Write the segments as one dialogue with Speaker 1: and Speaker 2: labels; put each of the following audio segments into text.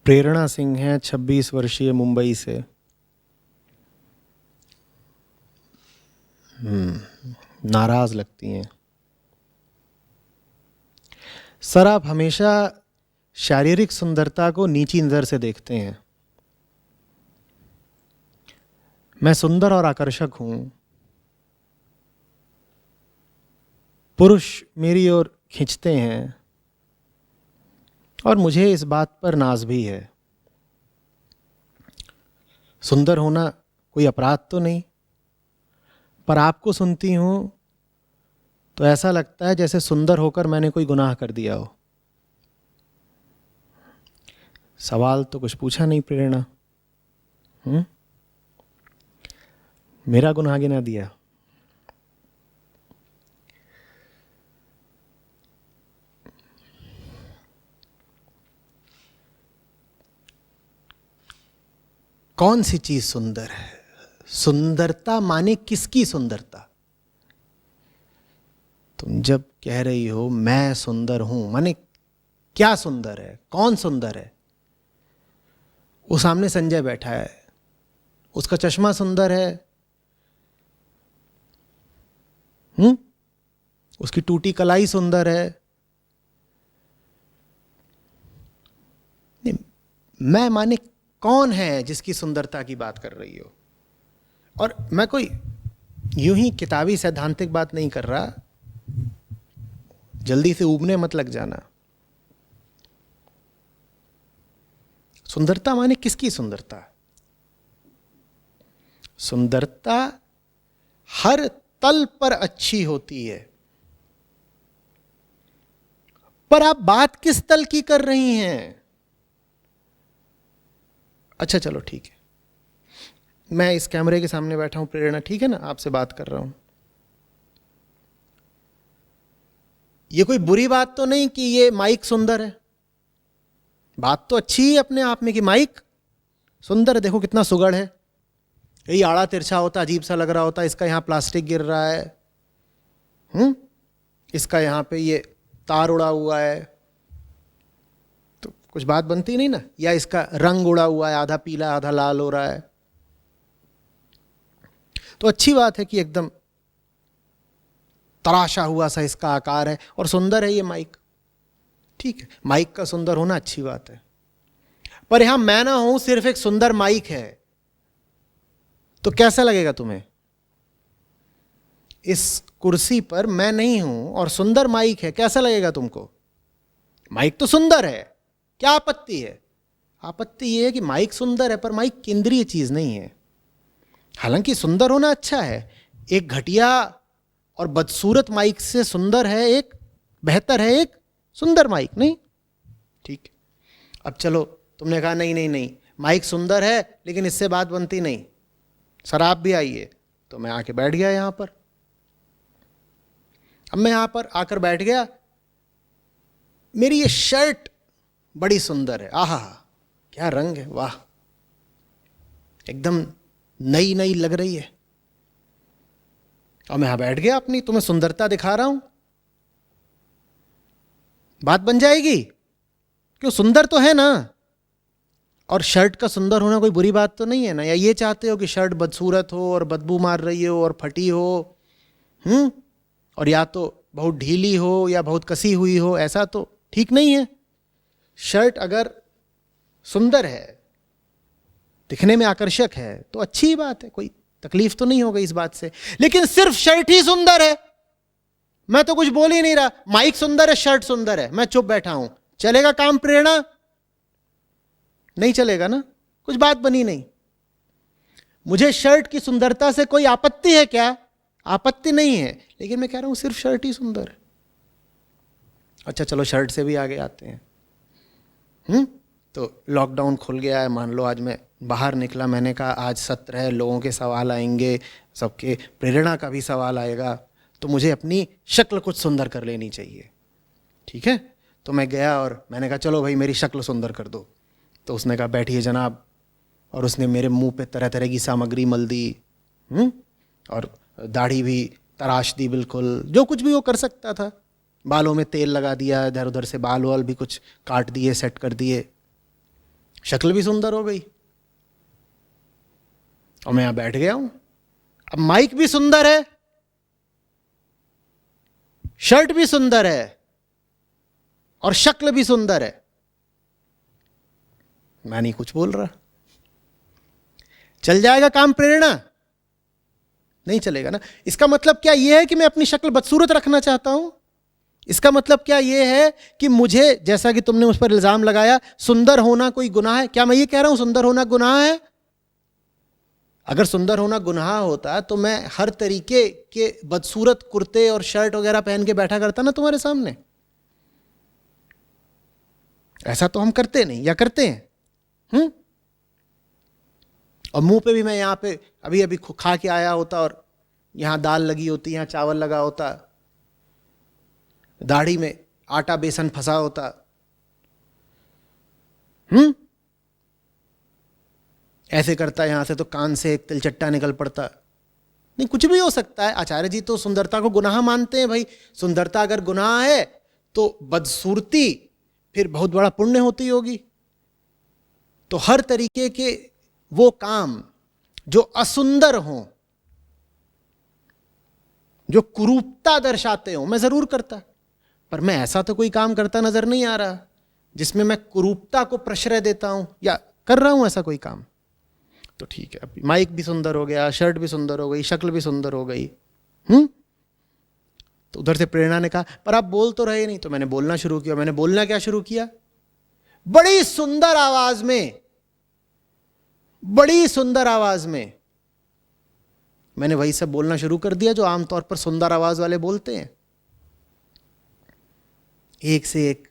Speaker 1: प्रेरणा सिंह हैं, 26 वर्षीय, मुंबई से। नाराज लगती हैं। सर, आप हमेशा शारीरिक सुंदरता को नीची नज़र से देखते हैं। मैं सुंदर और आकर्षक हूं। पुरुष मेरी ओर खींचते हैं और मुझे इस बात पर नाज भी है। सुंदर होना कोई अपराध तो नहीं, पर आपको सुनती हूं तो ऐसा लगता है जैसे सुंदर होकर मैंने कोई गुनाह कर दिया हो। सवाल तो कुछ पूछा नहीं प्रेरणा। मेरा गुनाह गिना दिया। कौन सी चीज सुंदर है? सुंदरता माने किसकी सुंदरता? तुम जब कह रही हो मैं सुंदर हूं, माने क्या सुंदर है? कौन सुंदर है? वो सामने संजय बैठा है, उसका चश्मा सुंदर है, उसकी टूटी कलाई सुंदर है। नहीं, मैं माने कौन है जिसकी सुंदरता की बात कर रही हो? और मैं कोई यूं ही किताबी सैद्धांतिक बात नहीं कर रहा, जल्दी से ऊबने मत लग जाना। सुंदरता माने किसकी सुंदरता? सुंदरता हर तल पर अच्छी होती है। पर आप बात किस तल की कर रही हैं? अच्छा चलो ठीक है, मैं इस कैमरे के सामने बैठा हूं प्रेरणा, ठीक है ना, आपसे बात कर रहा हूं। ये कोई बुरी बात तो नहीं कि ये माइक सुंदर है। बात तो अच्छी है अपने आप में कि माइक सुंदर है। देखो कितना सुगड़ है, यही आड़ा तिरछा होता अजीब सा लग रहा होता। इसका यहां प्लास्टिक गिर रहा है, इसका यहां पे ये तार उड़ा हुआ है, तो कुछ बात बनती नहीं ना। या इसका रंग उड़ा हुआ है, आधा पीला आधा लाल हो रहा है, तो अच्छी बात है कि एकदम तराशा हुआ सा इसका आकार है और सुंदर है ये माइक। ठीक है, माइक का सुंदर होना अच्छी बात है। पर यहां मैं ना हूं, सिर्फ एक सुंदर माइक है, तो कैसा लगेगा तुम्हें? इस कुर्सी पर मैं नहीं हूं और सुंदर माइक है, कैसा लगेगा तुमको? माइक तो सुंदर है, क्या आपत्ति है? आपत्ति यह है कि माइक सुंदर है पर माइक केंद्रीय चीज नहीं है। हालांकि सुंदर होना अच्छा है, एक घटिया और बदसूरत माइक से सुंदर है एक, बेहतर है एक सुंदर माइक, नहीं? ठीक। अब चलो, तुमने कहा नहीं नहीं नहीं माइक सुंदर है लेकिन इससे बात बनती नहीं, सर आप भी आइए। तो मैं आके बैठ गया यहां पर। अब मैं यहां पर आकर बैठ गया, मेरी ये शर्ट बड़ी सुंदर है, आहा क्या रंग है, वाह, एकदम नई नई लग रही है। और मैं यहां बैठ गया अपनी, तुम्हें सुंदरता दिखा रहा हूं, बात बन जाएगी। क्यों, सुंदर तो है ना। और शर्ट का सुंदर होना कोई बुरी बात तो नहीं है ना। या ये चाहते हो कि शर्ट बदसूरत हो और बदबू मार रही हो और फटी हो, और या तो बहुत ढीली हो या बहुत कसी हुई हो, ऐसा तो ठीक नहीं है। शर्ट अगर सुंदर है, दिखने में आकर्षक है, तो अच्छी बात है, कोई तकलीफ तो नहीं होगी इस बात से। लेकिन सिर्फ शर्ट ही सुंदर है, मैं तो कुछ बोल ही नहीं रहा। माइक सुंदर है, शर्ट सुंदर है, मैं चुप बैठा हूं, चलेगा काम प्रेरणा? नहीं चलेगा ना, कुछ बात बनी नहीं। मुझे शर्ट की सुंदरता से कोई आपत्ति है क्या? आपत्ति नहीं है, लेकिन मैं कह रहा हूं सिर्फ शर्ट ही सुंदर है। अच्छा चलो, शर्ट से भी आगे आते हैं। तो लॉकडाउन खुल गया है, मान लो आज मैं बाहर निकला, मैंने कहा आज सत्र है, लोगों के सवाल आएंगे, सबके, प्रेरणा का भी सवाल आएगा, तो मुझे अपनी शक्ल कुछ सुंदर कर लेनी चाहिए। ठीक है, तो मैं गया और मैंने कहा चलो भाई मेरी शक्ल सुंदर कर दो। तो उसने कहा बैठिए जनाब, और उसने मेरे मुंह पे तरह तरह की सामग्री मल दी, और दाढ़ी भी तराश दी, बिल्कुल जो कुछ भी वो कर सकता था। बालों में तेल लगा दिया, इधर उधर से बाल वाल भी कुछ काट दिए, सेट कर दिए। शक्ल भी सुंदर हो गई और मैं यहां बैठ गया हूं। अब माइक भी सुंदर है, शर्ट भी सुंदर है और शक्ल भी सुंदर है, मैं नहीं कुछ बोल रहा। चल जाएगा काम प्रेरणा? नहीं चलेगा ना। इसका मतलब क्या यह है कि मैं अपनी शक्ल बदसूरत रखना चाहता हूं? इसका मतलब क्या यह है कि मुझे, जैसा कि तुमने उस पर इल्जाम लगाया, सुंदर होना कोई गुनाह है? क्या मैं ये कह रहा हूं सुंदर होना गुनाह है? अगर सुंदर होना गुनाह होता तो मैं हर तरीके के बदसूरत कुर्ते और शर्ट वगैरह पहन के बैठा करता ना तुम्हारे सामने। ऐसा तो हम करते नहीं, या करते हैं? और मुंह पे भी मैं यहां पे अभी अभी खा के आया होता और यहां दाल लगी होती, यहां चावल लगा होता, दाढ़ी में आटा बेसन फंसा होता। ऐसे करता यहां से तो कान से एक तिलचट्टा निकल पड़ता। नहीं, कुछ भी हो सकता है। आचार्य जी तो सुंदरता को गुनाह मानते हैं। भाई सुंदरता अगर गुनाह है तो बदसूरती फिर बहुत बड़ा पुण्य होती होगी। तो हर तरीके के वो काम जो असुंदर हों, जो कुरूपता दर्शाते हो, मैं जरूर करता। पर मैं ऐसा तो कोई काम करता नजर नहीं आ रहा जिसमें मैं कुरूपता को प्रश्रय देता हूं या कर रहा हूं ऐसा कोई काम। तो ठीक है, अभी माइक भी सुंदर हो गया, शर्ट भी सुंदर हो गई, शक्ल भी सुंदर हो गई। तो उधर से प्रेरणा ने कहा पर आप बोल तो रहे नहीं। तो मैंने बोलना शुरू किया। मैंने बोलना क्या शुरू किया? बड़ी सुंदर आवाज में, बड़ी सुंदर आवाज में मैंने वही सब बोलना शुरू कर दिया जो आमतौर पर सुंदर आवाज वाले बोलते हैं। एक से एक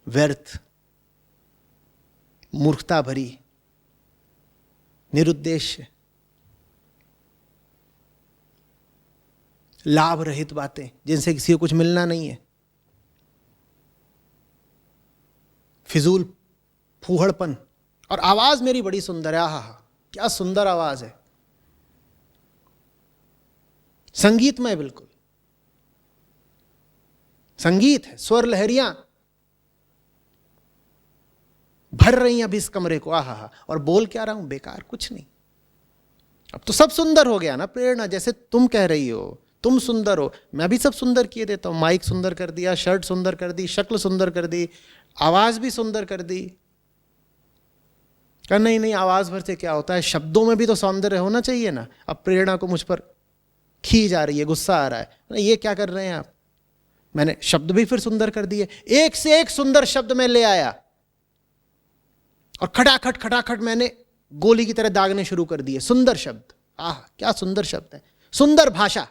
Speaker 1: व्यर्थ, मूर्खता भरी, निरुद्देश्य, लाभ रहित बातें जिनसे किसी को कुछ मिलना नहीं है, फिजूल फूहड़पन। और आवाज मेरी बड़ी सुंदर है। आहा, क्या सुंदर आवाज है, संगीतमय, बिल्कुल संगीत है, स्वर लहरियां भर रही हैं अभी इस कमरे को। आहा, और बोल क्या रहा हूं? बेकार, कुछ नहीं। अब तो सब सुंदर हो गया ना प्रेरणा। जैसे तुम कह रही हो तुम सुंदर हो, मैं भी सब सुंदर किए देता हूं। माइक सुंदर कर दिया, शर्ट सुंदर कर दी, शक्ल सुंदर कर दी, आवाज भी सुंदर कर दी। कहा नहीं नहीं, आवाज भर से क्या होता है, शब्दों में भी तो सौंदर्य होना चाहिए ना। अब प्रेरणा को मुझ पर खींच आ रही है, गुस्सा आ रहा है, ये क्या कर रहे हैं आप? मैंने शब्द भी फिर सुंदर कर दिए, एक से एक सुंदर शब्द मैं ले आया और खटाखट खटाखट मैंने गोली की तरह दागने शुरू कर दिए सुंदर शब्द। आह, क्या सुंदर शब्द है। सुंदर भाषा,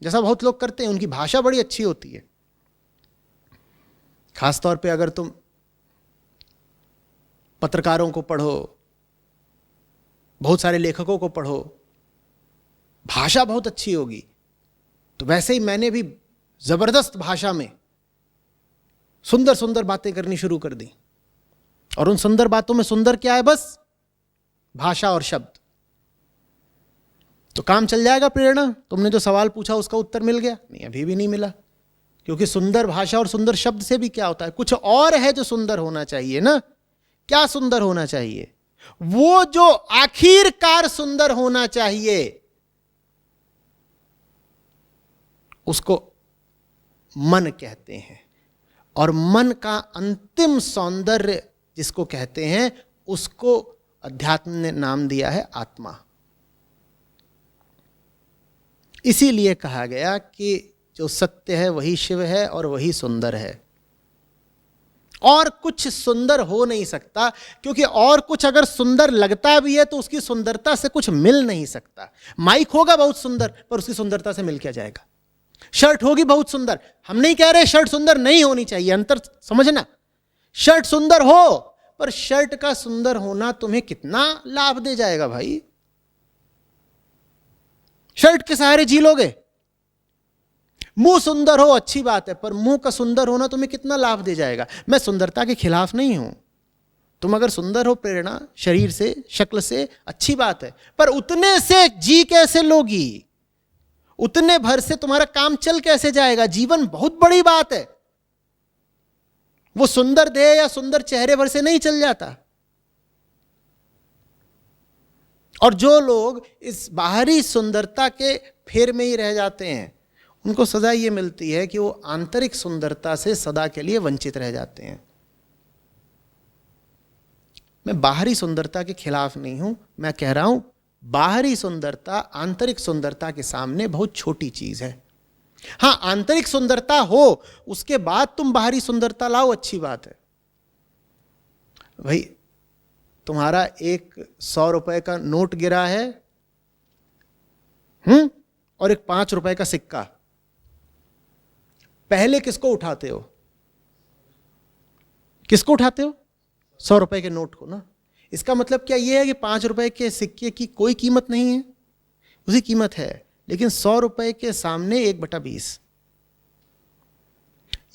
Speaker 1: जैसा बहुत लोग करते हैं, उनकी भाषा बड़ी अच्छी होती है। खासतौर पे अगर तुम पत्रकारों को पढ़ो, बहुत सारे लेखकों को पढ़ो, भाषा बहुत अच्छी होगी। तो वैसे ही मैंने भी जबरदस्त भाषा में सुंदर सुंदर बातें करनी शुरू कर दी। और उन सुंदर बातों में सुंदर क्या है? बस भाषा और शब्द। तो काम चल जाएगा प्रेरणा? तुमने जो सवाल पूछा उसका उत्तर मिल गया? नहीं, अभी भी नहीं मिला। क्योंकि सुंदर भाषा और सुंदर शब्द से भी क्या होता है, कुछ और है जो सुंदर होना चाहिए ना। क्या सुंदर होना चाहिए? वो जो आखिरकार सुंदर होना चाहिए उसको मन कहते हैं। और मन का अंतिम सौंदर्य जिसको कहते हैं उसको अध्यात्म ने नाम दिया है आत्मा। इसीलिए कहा गया कि जो सत्य है वही शिव है और वही सुंदर है। और कुछ सुंदर हो नहीं सकता, क्योंकि और कुछ अगर सुंदर लगता भी है तो उसकी सुंदरता से कुछ मिल नहीं सकता। माइक होगा बहुत सुंदर, पर उसकी सुंदरता से मिल क्या जाएगा? शर्ट होगी बहुत सुंदर, हम नहीं कह रहे शर्ट सुंदर नहीं होनी चाहिए, अंतर समझना। शर्ट सुंदर हो, पर शर्ट का सुंदर होना तुम्हें कितना लाभ दे जाएगा भाई? शर्ट के सहारे जी लोगे। मुंह सुंदर हो अच्छी बात है, पर मुंह का सुंदर होना तुम्हें कितना लाभ दे जाएगा? मैं सुंदरता के खिलाफ नहीं हूं। तुम अगर सुंदर हो प्रेरणा, शरीर से, शक्ल से, अच्छी बात है, पर उतने से जी कैसे लोगी? उतने भर से तुम्हारा काम चल कैसे जाएगा? जीवन बहुत बड़ी बात है। वो सुंदर देह या सुंदर चेहरे भर से नहीं चल जाता। और जो लोग इस बाहरी सुंदरता के फेर में ही रह जाते हैं, उनको सजा ये मिलती है कि वो आंतरिक सुंदरता से सदा के लिए वंचित रह जाते हैं। मैं बाहरी सुंदरता के खिलाफ नहीं हूं, मैं कह रहा हूं बाहरी सुंदरता आंतरिक सुंदरता के सामने बहुत छोटी चीज है। हां, आंतरिक सुंदरता हो, उसके बाद तुम बाहरी सुंदरता लाओ, अच्छी बात है। भाई, तुम्हारा एक 100 रुपए का नोट गिरा है, और एक 5 रुपए का सिक्का, पहले किसको उठाते हो? किसको उठाते हो? 100 रुपए के नोट को ना। इसका मतलब क्या यह है कि 5 रुपए के सिक्के की कोई कीमत नहीं है? उसकी कीमत है, लेकिन 100 रुपए के सामने 1/20।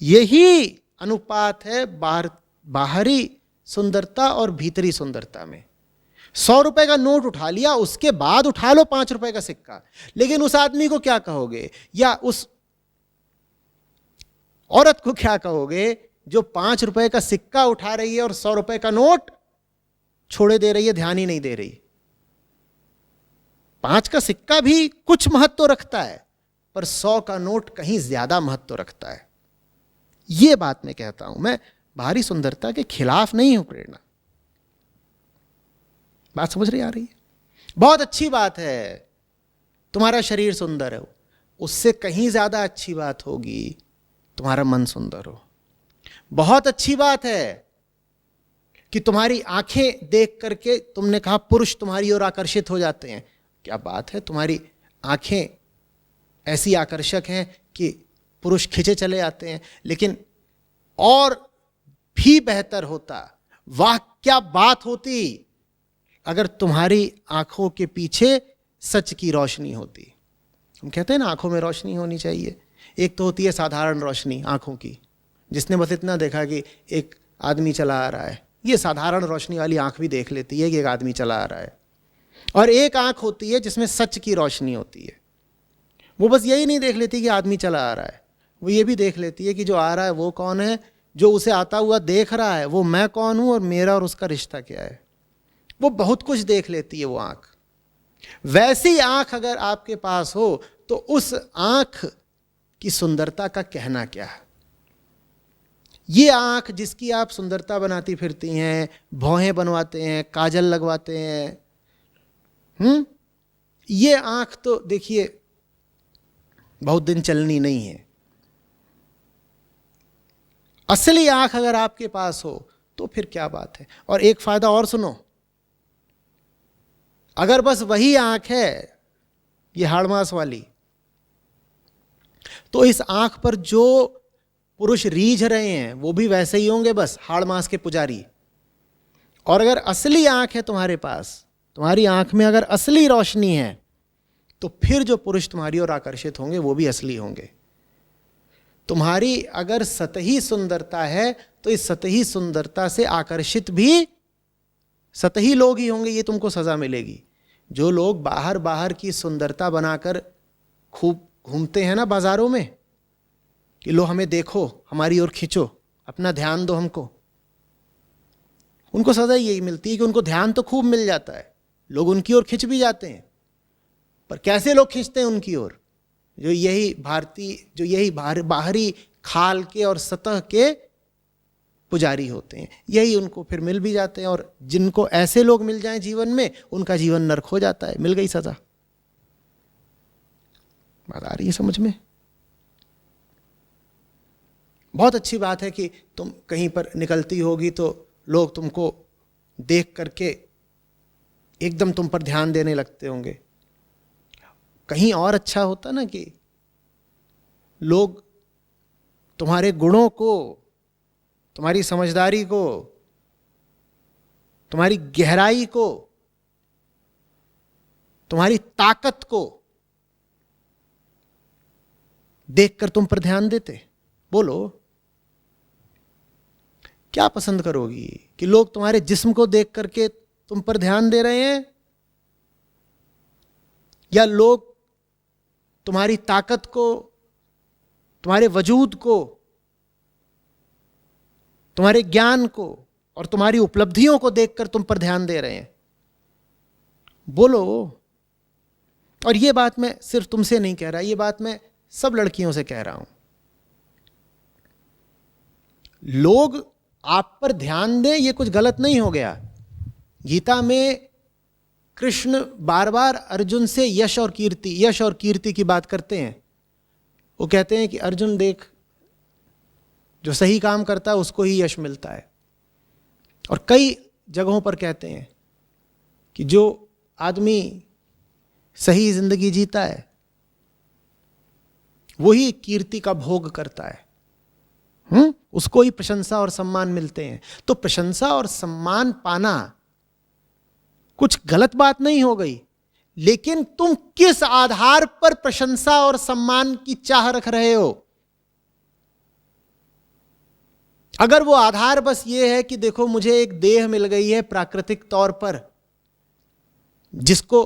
Speaker 1: यही अनुपात है बाहरी सुंदरता और भीतरी सुंदरता में। 100 रुपए का नोट उठा लिया, उसके बाद उठा लो 5 रुपए का सिक्का, लेकिन उस आदमी को क्या कहोगे, या उस औरत को क्या कहोगे जो 5 रुपए का सिक्का उठा रही है और 100 रुपए का नोट छोड़े दे रही है, ध्यान ही नहीं दे रही? 5 का सिक्का भी कुछ महत्व रखता है, पर 100 का नोट कहीं ज्यादा महत्व रखता है। यह बात मैं कहता हूं। मैं बाहरी सुंदरता के खिलाफ नहीं हूं प्रेरणा। बात समझ रही आ रही है? बहुत अच्छी बात है तुम्हारा शरीर सुंदर है, उससे कहीं ज्यादा अच्छी बात होगी तुम्हारा मन सुंदर हो। बहुत अच्छी बात है कि तुम्हारी आंखें देख करके, तुमने कहा पुरुष तुम्हारी ओर आकर्षित हो जाते हैं, क्या बात है, तुम्हारी आंखें ऐसी आकर्षक हैं कि पुरुष खिंचे चले आते हैं। लेकिन और भी बेहतर होता, वाह क्या बात होती, अगर तुम्हारी आंखों के पीछे सच की रोशनी होती। हम कहते हैं ना आंखों में रोशनी होनी चाहिए। एक तो होती है साधारण रोशनी आंखों की, जिसने बस इतना देखा कि एक आदमी चला आ रहा है, ये साधारण रोशनी वाली आंख भी देख लेती है कि एक आदमी चला आ रहा है। और एक आंख होती है जिसमें सच की रोशनी होती है, वो बस यही नहीं देख लेती कि आदमी चला आ रहा है, वो ये भी देख लेती है कि जो आ रहा है वो कौन है, जो उसे आता हुआ देख रहा है वो मैं कौन हूं, और मेरा और उसका रिश्ता क्या है। वो बहुत कुछ देख लेती है वो आंख। वैसी आंख अगर आपके पास हो तो उस आंख की सुंदरता का कहना क्या है। ये आंख जिसकी आप सुंदरता बनाती फिरती हैं, भौहें बनवाते हैं, काजल लगवाते हैं, ये आंख तो देखिए बहुत दिन चलनी नहीं है। असली आंख अगर आपके पास हो तो फिर क्या बात है। और एक फायदा और सुनो, अगर बस वही आंख है ये हाड़मास वाली, तो इस आंख पर जो पुरुष रीझ रहे हैं वो भी वैसे ही होंगे, बस हाड़मास के पुजारी। और अगर असली आंख है तुम्हारे पास, तुम्हारी आंख में अगर असली रोशनी है, तो फिर जो पुरुष तुम्हारी ओर आकर्षित होंगे वो भी असली होंगे। तुम्हारी अगर सतही सुंदरता है तो इस सतही सुंदरता से आकर्षित भी सतही लोग ही होंगे, ये तुमको सजा मिलेगी। जो लोग बाहर बाहर की सुंदरता बनाकर खूब घूमते हैं ना बाजारों में कि लो हमें देखो, हमारी ओर खींचो, अपना ध्यान दो हमको, उनको सजा यही मिलती है कि उनको ध्यान तो खूब मिल जाता है, लोग उनकी ओर खिंच भी जाते हैं। पर कैसे लोग खींचते हैं उनकी ओर? जो यही बाहरी खाल के और सतह के पुजारी होते हैं, यही उनको फिर मिल भी जाते हैं। और जिनको ऐसे लोग मिल जाएं जीवन में, उनका जीवन नर्क हो जाता है। मिल गई सजा। बात आ रही है समझ में? बहुत अच्छी बात है कि तुम कहीं पर निकलती होगी तो लोग तुमको देख करके एकदम तुम पर ध्यान देने लगते होंगे। कहीं और अच्छा होता ना कि लोग तुम्हारे गुणों को, तुम्हारी समझदारी को, तुम्हारी गहराई को, तुम्हारी ताकत को देखकर तुम पर ध्यान देते। बोलो क्या पसंद करोगी, कि लोग तुम्हारे जिस्म को देख करके तुम पर ध्यान दे रहे हैं, या लोग तुम्हारी ताकत को, तुम्हारे वजूद को, तुम्हारे ज्ञान को और तुम्हारी उपलब्धियों को देखकर तुम पर ध्यान दे रहे हैं? बोलो। और ये बात मैं सिर्फ तुमसे नहीं कह रहा, ये बात मैं सब लड़कियों से कह रहा हूं। लोग आप पर ध्यान दें, ये कुछ गलत नहीं हो गया। गीता में कृष्ण बार बार अर्जुन से यश और कीर्ति की बात करते हैं। वो कहते हैं कि अर्जुन देख, जो सही काम करता है उसको ही यश मिलता है। और कई जगहों पर कहते हैं कि जो आदमी सही जिंदगी जीता है वही कीर्ति का भोग करता है। उसको ही प्रशंसा और सम्मान मिलते हैं। तो प्रशंसा और सम्मान पाना कुछ गलत बात नहीं हो गई, लेकिन तुम किस आधार पर प्रशंसा और सम्मान की चाह रख रहे हो? अगर वो आधार बस ये है कि देखो मुझे एक देह मिल गई है प्राकृतिक तौर पर, जिसको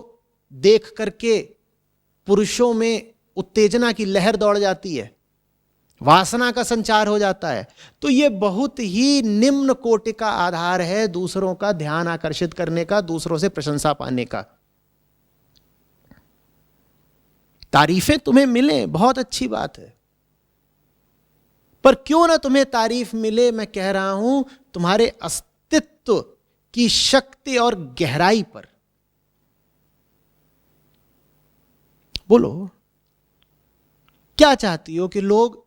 Speaker 1: देख करके पुरुषों में उत्तेजना की लहर दौड़ जाती है, वासना का संचार हो जाता है, तो ये बहुत ही निम्न कोटि का आधार है दूसरों का ध्यान आकर्षित करने का, दूसरों से प्रशंसा पाने का। तारीफें तुम्हें मिले, बहुत अच्छी बात है, पर क्यों ना तुम्हें तारीफ मिले, मैं कह रहा हूं तुम्हारे अस्तित्व की शक्ति और गहराई पर। बोलो, क्या चाहती हो? कि लोग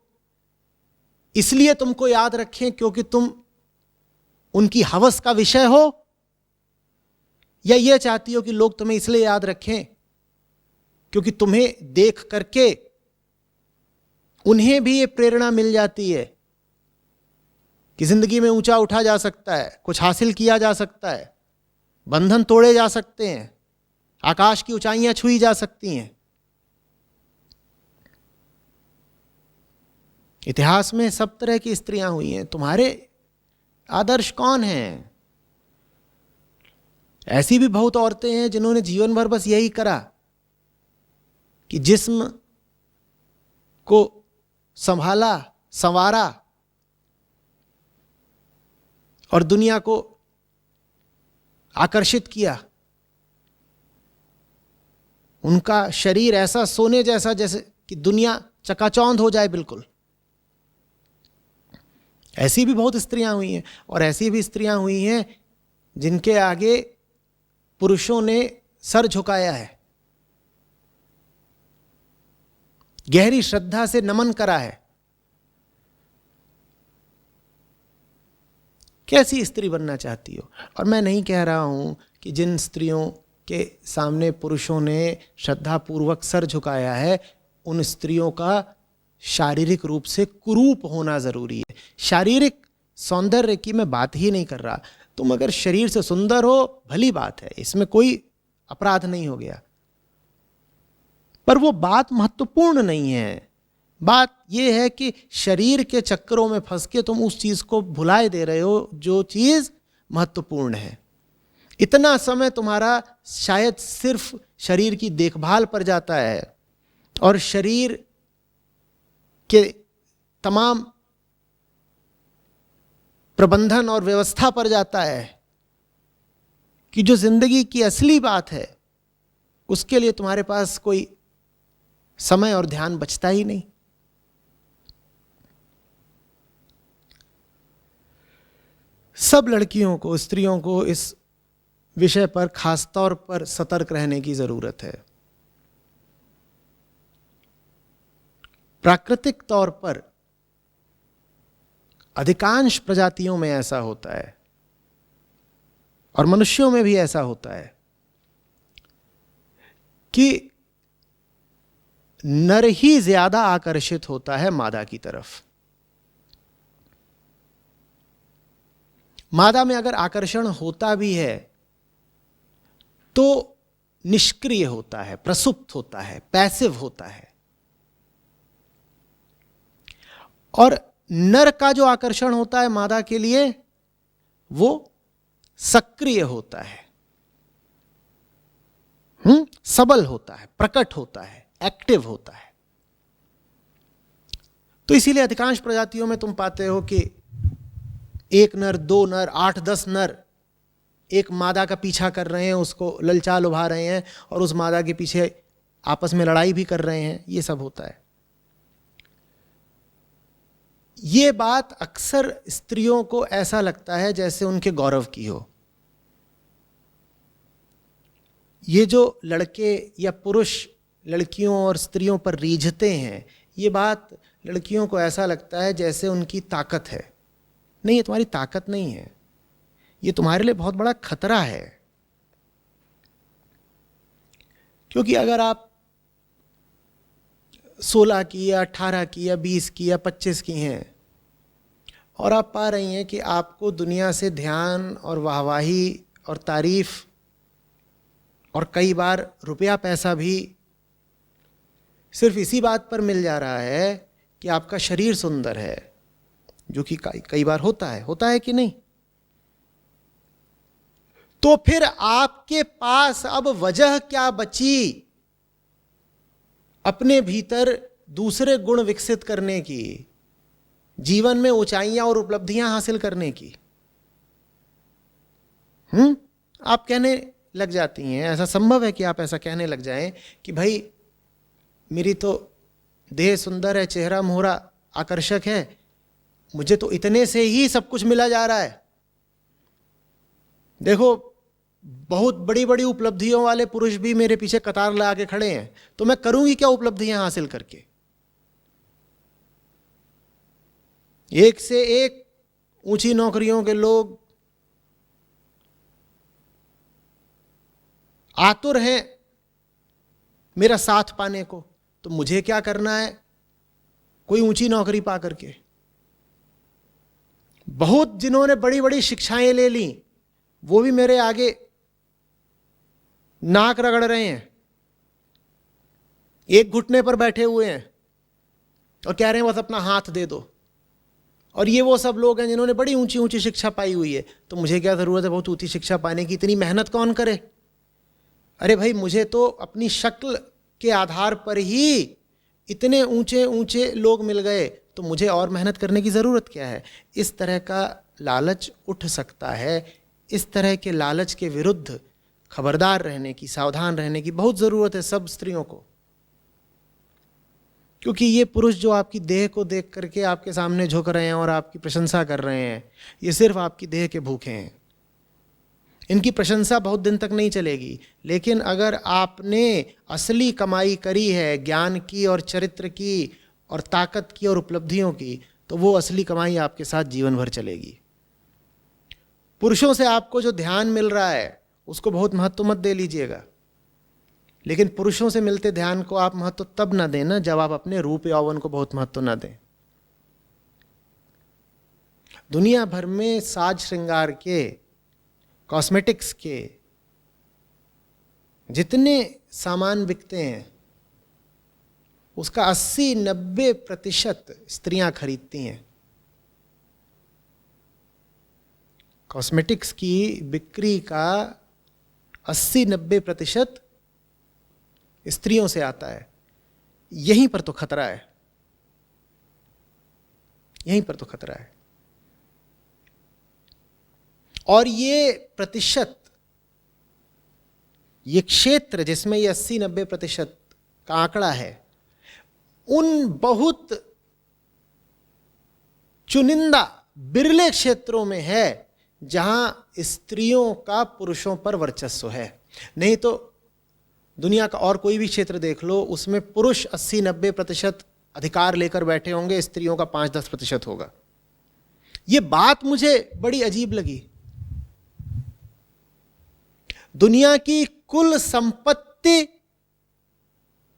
Speaker 1: इसलिए तुमको याद रखें क्योंकि तुम उनकी हवस का विषय हो, या यह चाहती हो कि लोग तुम्हें इसलिए याद रखें क्योंकि तुम्हें देख करके उन्हें भी ये प्रेरणा मिल जाती है कि जिंदगी में ऊंचा उठा जा सकता है, कुछ हासिल किया जा सकता है, बंधन तोड़े जा सकते हैं, आकाश की ऊंचाइयां छुई जा सकती हैं। इतिहास में सब तरह की स्त्रियां हुई हैं। तुम्हारे आदर्श कौन हैं? ऐसी भी बहुत औरतें हैं जिन्होंने जीवन भर बस यही करा कि जिस्म को संभाला, संवारा और दुनिया को आकर्षित किया। उनका शरीर ऐसा सोने जैसा, जैसे कि दुनिया चकाचौंध हो जाए बिल्कुल। ऐसी भी बहुत स्त्रियां हुई हैं। और ऐसी भी स्त्रियां हुई हैं जिनके आगे पुरुषों ने सर झुकाया है, गहरी श्रद्धा से नमन करा है। कैसी स्त्री बनना चाहती हो? और मैं नहीं कह रहा हूं कि जिन स्त्रियों के सामने पुरुषों ने श्रद्धापूर्वक सर झुकाया है उन स्त्रियों का शारीरिक रूप से कुरूप होना जरूरी है। शारीरिक सौंदर्य की मैं बात ही नहीं कर रहा। तुम अगर शरीर से सुंदर हो भली बात है, इसमें कोई अपराध नहीं हो गया, पर वो बात महत्वपूर्ण नहीं है। बात यह है कि शरीर के चक्करों में फंस के तुम उस चीज को भुलाए दे रहे हो जो चीज महत्वपूर्ण है। इतना समय तुम्हारा शायद सिर्फ शरीर की देखभाल पर जाता है और शरीर के तमाम प्रबंधन और व्यवस्था पर जाता है कि जो जिंदगी की असली बात है उसके लिए तुम्हारे पास कोई समय और ध्यान बचता ही नहीं। सब लड़कियों को, स्त्रियों को इस विषय पर खासतौर पर सतर्क रहने की जरूरत है। प्राकृतिक तौर पर अधिकांश प्रजातियों में ऐसा होता है और मनुष्यों में भी ऐसा होता है कि नर ही ज्यादा आकर्षित होता है मादा की तरफ। मादा में अगर आकर्षण होता भी है तो निष्क्रिय होता है, प्रसुप्त होता है, पैसिव होता है। और नर का जो आकर्षण होता है मादा के लिए वो सक्रिय होता है, सबल होता है, प्रकट होता है, एक्टिव होता है। तो इसीलिए अधिकांश प्रजातियों में तुम पाते हो कि एक नर, दो नर, 8-10 नर एक मादा का पीछा कर रहे हैं, उसको ललचा लुभा रहे हैं और उस मादा के पीछे आपस में लड़ाई भी कर रहे हैं, ये सब होता है। ये बात अक्सर स्त्रियों को ऐसा लगता है जैसे उनके गौरव की हो। ये जो लड़के या पुरुष लड़कियों और स्त्रियों पर रीझते हैं, ये बात लड़कियों को ऐसा लगता है जैसे उनकी ताकत है। नहीं, ये तुम्हारी ताकत नहीं है, ये तुम्हारे लिए बहुत बड़ा खतरा है। क्योंकि अगर आप 16 की या 18 की या 20 की या 25 की हैं और आप पा रही हैं कि आपको दुनिया से ध्यान और वाहवाही और तारीफ और कई बार रुपया पैसा भी सिर्फ इसी बात पर मिल जा रहा है कि आपका शरीर सुंदर है, जो कि कई बार होता है कि नहीं, तो फिर आपके पास अब वजह क्या बची अपने भीतर दूसरे गुण विकसित करने की, जीवन में ऊंचाइयां और उपलब्धियां हासिल करने की? आप कहने लग जाती हैं, ऐसा संभव है कि आप ऐसा कहने लग जाएं कि भाई मेरी तो देह सुंदर है, चेहरा मोहरा आकर्षक है, मुझे तो इतने से ही सब कुछ मिला जा रहा है। देखो, बहुत बड़ी बड़ी उपलब्धियों वाले पुरुष भी मेरे पीछे कतार लगा के खड़े हैं, तो मैं करूंगी क्या उपलब्धियां हासिल करके? एक से एक ऊंची नौकरियों के लोग आतुर हैं मेरा साथ पाने को, तो मुझे क्या करना है कोई ऊंची नौकरी पा करके? बहुत जिन्होंने बड़ी बड़ी शिक्षाएं ले ली, वो भी मेरे आगे नाक रगड़ रहे हैं, एक घुटने पर बैठे हुए हैं और कह रहे हैं बस अपना हाथ दे दो। और ये वो सब लोग हैं जिन्होंने बड़ी ऊंची ऊंची शिक्षा पाई हुई है, तो मुझे क्या जरूरत है बहुत ऊंची शिक्षा पाने की? इतनी मेहनत कौन करे? अरे भाई, मुझे तो अपनी शक्ल के आधार पर ही इतने ऊंचे ऊंचे लोग मिल गए, तो मुझे और मेहनत करने की ज़रूरत क्या है? इस तरह का लालच उठ सकता है। इस तरह के लालच के विरुद्ध खबरदार रहने की, सावधान रहने की बहुत ज़रूरत है सब स्त्रियों को। क्योंकि ये पुरुष जो आपकी देह को देख करके आपके सामने झुक रहे हैं और आपकी प्रशंसा कर रहे हैं, ये सिर्फ आपकी देह के भूखे हैं। इनकी प्रशंसा बहुत दिन तक नहीं चलेगी, लेकिन अगर आपने असली कमाई करी है ज्ञान की और चरित्र की और ताकत की और उपलब्धियों की, तो वो असली कमाई आपके साथ जीवन भर चलेगी। पुरुषों से आपको जो ध्यान मिल रहा है उसको बहुत महत्व मत दे लीजिएगा, लेकिन पुरुषों से मिलते ध्यान को आप महत्व तब ना देना जब आप अपने रूप यौवन को बहुत महत्व ना दें। दुनिया भर में साज श्रृंगार के, कॉस्मेटिक्स के जितने सामान बिकते हैं उसका 80-90% स्त्रियां खरीदती हैं। कॉस्मेटिक्स की बिक्री का 80-90% स्त्रियों से आता है। यहीं पर तो खतरा है, यहीं पर तो खतरा है। और ये प्रतिशत, ये क्षेत्र जिसमें ये 80-90% का आंकड़ा है, उन बहुत चुनिंदा बिरले क्षेत्रों में है जहां स्त्रियों का पुरुषों पर वर्चस्व है। नहीं तो दुनिया का और कोई भी क्षेत्र देख लो, उसमें पुरुष 80-90% अधिकार लेकर बैठे होंगे, स्त्रियों का 5-10% होगा। ये बात मुझे बड़ी अजीब लगी। दुनिया की कुल संपत्ति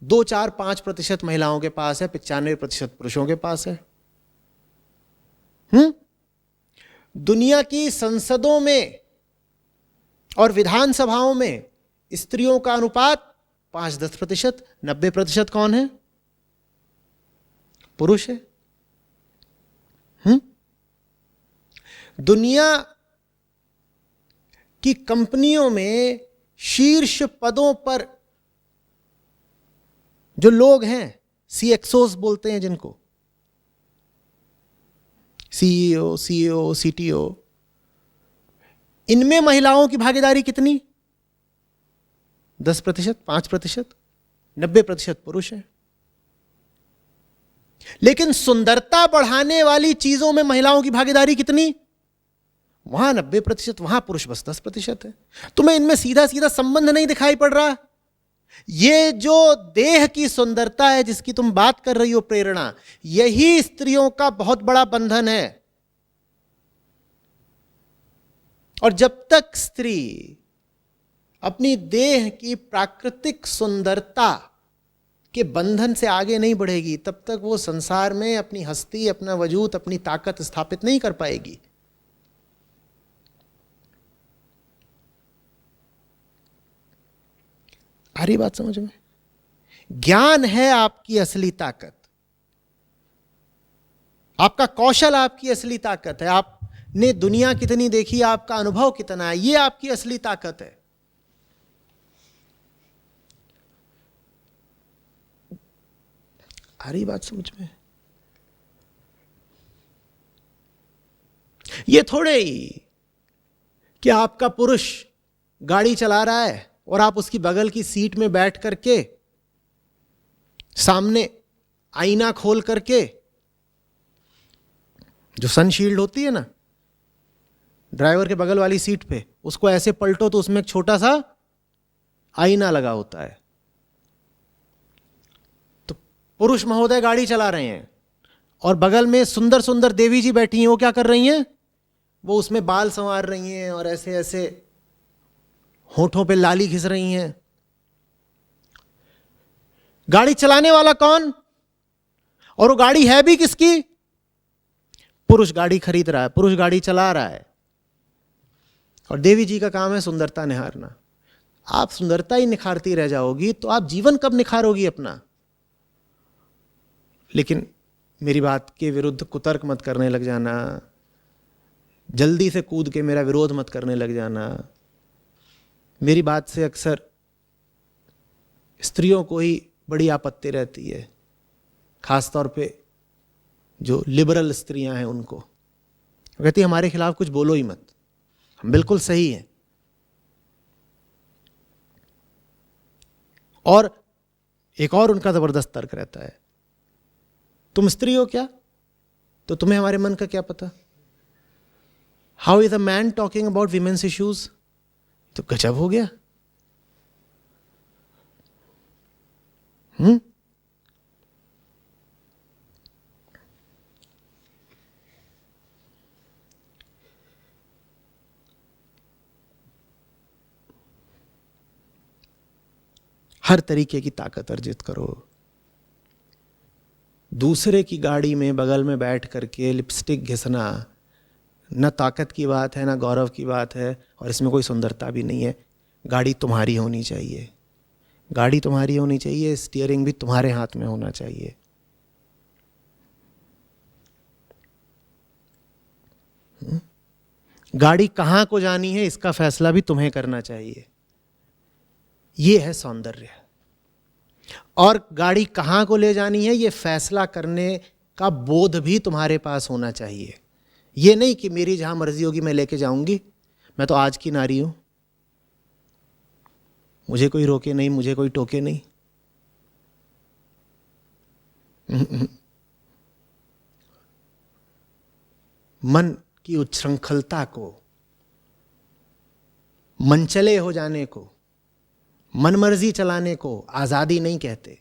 Speaker 1: 2-4-5% महिलाओं के पास है, 95% पुरुषों के पास है। दुनिया की संसदों में और विधानसभाओं में स्त्रियों का अनुपात 5-10%, 90% कौन है? पुरुष है। दुनिया की कंपनियों में शीर्ष पदों पर जो लोग हैं, CXOs बोलते हैं जिनको, CEO, CTO, इनमें महिलाओं की भागीदारी कितनी? 10%, 5%, 90% पुरुष है। लेकिन सुंदरता बढ़ाने वाली चीजों में महिलाओं की भागीदारी कितनी? वहां 90%, वहां पुरुष बस 10% है। तुम्हें इनमें सीधा सीधा संबंध नहीं दिखाई पड़ रहा? ये जो देह की सुंदरता है जिसकी तुम बात कर रही हो, प्रेरणा, यही स्त्रियों का बहुत बड़ा बंधन है। और जब तक स्त्री अपनी देह की प्राकृतिक सुंदरता के बंधन से आगे नहीं बढ़ेगी, तब तक वो संसार में अपनी हस्ती, अपना वजूद, अपनी ताकत स्थापित नहीं कर पाएगी। आ रही बात समझ में? ज्ञान है आपकी असली ताकत, आपका कौशल आपकी असली ताकत है। आपने दुनिया कितनी देखी, आपका अनुभव कितना है, ये आपकी असली ताकत है। आ रही बात समझ में? ये थोड़े ही कि आपका पुरुष गाड़ी चला रहा है और आप उसकी बगल की सीट में बैठ करके सामने आईना खोल करके, जो सनशील्ड होती है ना ड्राइवर के बगल वाली सीट पे, उसको ऐसे पलटो तो उसमें एक छोटा सा आईना लगा होता है। तो पुरुष महोदय गाड़ी चला रहे हैं और बगल में सुंदर सुंदर देवी जी बैठी हैं। वो क्या कर रही हैं? वो उसमें बाल संवार रही हैं और ऐसे ऐसे होठों पे लाली घिस रही हैं। गाड़ी चलाने वाला कौन? और वो गाड़ी है भी किसकी? पुरुष गाड़ी खरीद रहा है, पुरुष गाड़ी चला रहा है, और देवी जी का काम है सुंदरता निहारना। आप सुंदरता ही निखारती रह जाओगी तो आप जीवन कब निखारोगी अपना? लेकिन मेरी बात के विरुद्ध कुतर्क मत करने लग जाना, जल्दी से कूद के मेरा विरोध मत करने लग जाना। मेरी बात से अक्सर स्त्रियों को ही बड़ी आपत्ति रहती है, खासतौर पे जो लिबरल स्त्रियां हैं उनको। कहती हमारे खिलाफ कुछ बोलो ही मत, हम बिल्कुल सही हैं। और एक और उनका जबरदस्त तर्क रहता है, तुम स्त्री हो क्या, तो तुम्हें हमारे मन का क्या पता? How is a man talking about women's issues? तो गजब हो गया। हर तरीके की ताकत अर्जित करो। दूसरे की गाड़ी में बगल में बैठ करके लिपस्टिक घिसना न ताकत की बात है, न गौरव की बात है, और इसमें कोई सुंदरता भी नहीं है। गाड़ी तुम्हारी होनी चाहिए, गाड़ी तुम्हारी होनी चाहिए, स्टीयरिंग भी तुम्हारे हाथ में होना चाहिए। गाड़ी कहाँ को जानी है इसका फैसला भी तुम्हें करना चाहिए। ये है सौंदर्य। और गाड़ी कहाँ को ले जानी है ये फैसला करने का बोध भी तुम्हारे पास होना चाहिए। ये नहीं कि मेरी जहां मर्जी होगी मैं लेके जाऊंगी, मैं तो आज की नारी हूं, मुझे कोई रोके नहीं, मुझे कोई टोके नहीं। मन की उच्छृंखलता को, मनचले हो जाने को, मनमर्जी चलाने को आजादी नहीं कहते।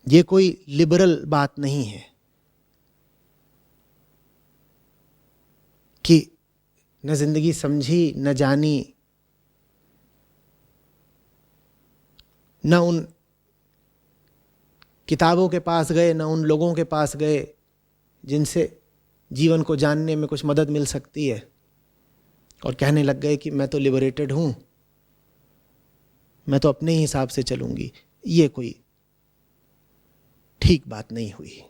Speaker 1: ये कोई लिबरल बात नहीं है कि न जिंदगी समझी न जानी, न उन किताबों के पास गए, न उन लोगों के पास गए जिनसे जीवन को जानने में कुछ मदद मिल सकती है, और कहने लग गए कि मैं तो लिबरेटेड हूं, मैं तो अपने ही हिसाब से चलूंगी। ये कोई ठीक बात नहीं हुई।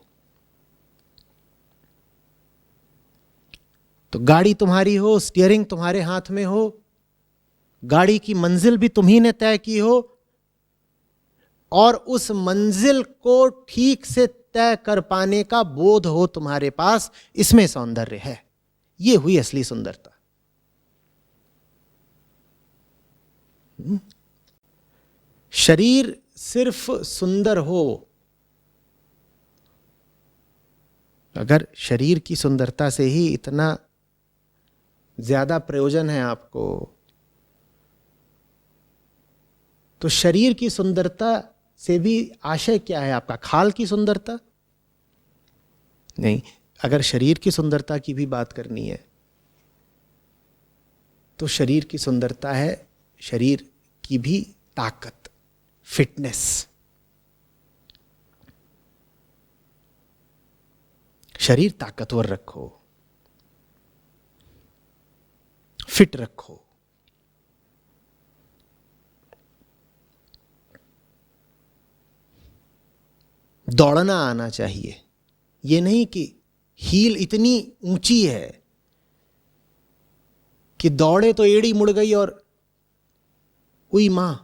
Speaker 1: तो गाड़ी तुम्हारी हो, स्टीयरिंग तुम्हारे हाथ में हो, गाड़ी की मंजिल भी तुम्ही ने तय की हो, और उस मंजिल को ठीक से तय कर पाने का बोध हो तुम्हारे पास, इसमें सौंदर्य है। ये हुई असली सुंदरता। शरीर सिर्फ सुंदर हो, अगर शरीर की सुंदरता से ही इतना ज्यादा प्रयोजन है आपको, तो शरीर की सुंदरता से भी आशय क्या है आपका? खाल की सुंदरता नहीं। अगर शरीर की सुंदरता की भी बात करनी है तो शरीर की सुंदरता है शरीर की भी ताकत, फिटनेस। शरीर ताकतवर रखो, फिट रखो। दौड़ना आना चाहिए। ये नहीं कि हील इतनी ऊंची है कि दौड़े तो एड़ी मुड़ गई और हुई मां।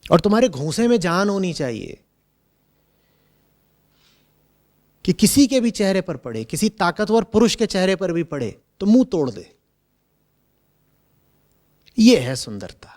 Speaker 1: और तुम्हारे घूंसे में जान होनी चाहिए कि किसी के भी चेहरे पर पड़े, किसी ताकतवर पुरुष के चेहरे पर भी पड़े तो मुंह तोड़ दे। यह है सुंदरता।